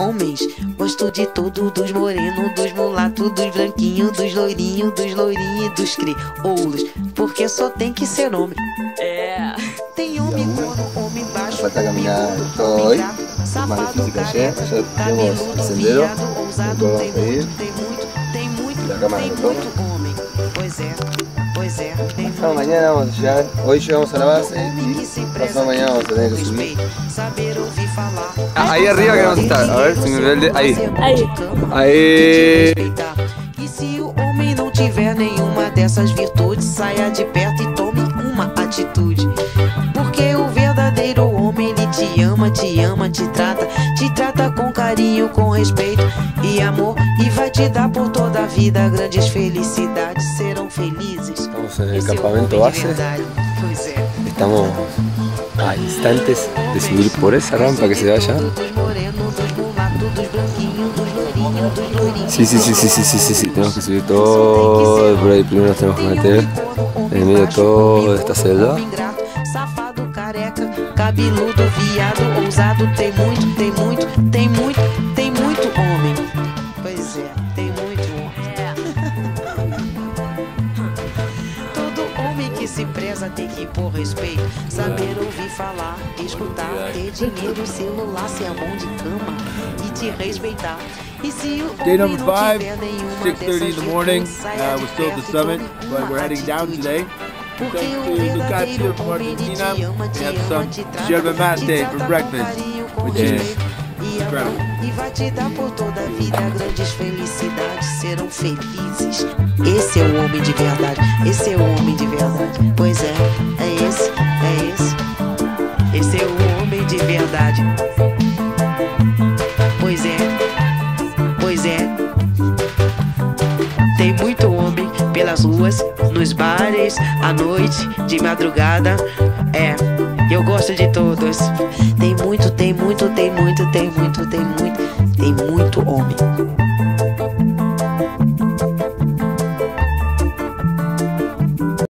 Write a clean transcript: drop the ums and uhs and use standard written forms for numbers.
Homens, gosto de tudo, dos morenos, dos mulatos, dos branquinhos, dos loirinhos, e dos crioulos, porque só tem que ser homem. Tem homem gordo, homem baixo, Falta caminar homem todo gordo, hoy, homem gato, más safado, difícil que ayer. careca, Ayer tenemos cabeludo, el sendero, viado, ousado, todo tem a pedir. muito, La cámara tem de todo. muito homem. Pois é, tem Pasado muito. mañana vamos a llegar, hoy llegamos a la base Homem que se y preza, pasado mañana vamos a tener que com subir. respeito, saber ouvir falar. Ahí arriba queremos estar, a ver si me ve el de... Ahí. Aí. Ahí. E se o homem não tiver nenhuma dessas virtudes, saia de perto e tome uma atitude. Porque o verdadeiro homem, ele te ama, te trata com carinho, com respeito e amor, e vai te dar por toda a vida grandes felicidades, serão felizes. Estamos en el Esse é o campamento homem de base. verdade. Pois é. Estamos a instantes de subir por esa rampa que se vaya. Sí, tenemos que subir todo por ahí. Primero nos tenemos que meter en medio de toda esta selva. Safado, careca, cabeludo, viado, ousado, tem muito homem. Pois é, tem muito homem. Todo homem que se preza tem que impor respeito, saber ouvir falar, escutar, ter dinheiro, celular, ser bom de cama e te respeitar. E se o Day homem number não 5, tiver nenhuma 6:30 in the morning. dessas virtudes, We're still at the summit, but we're heading down today. porque Thanks o to verdadeiro Lucatio from homem, ele te Argentina. ama, We have te some trata yerba mate for com breakfast, carinho, com which is respeito e amor, incredible. e vai te dar por toda a vida grandes felicidades, serão felizes. Esse é o homem de verdade, esse é o homem de verdade. Pois é, é esse. Esse é o homem de verdade. Pois é. Tem muito homem pelas ruas, nos bares, à noite, de madrugada. Eu gosto de todos. Tem muito homem.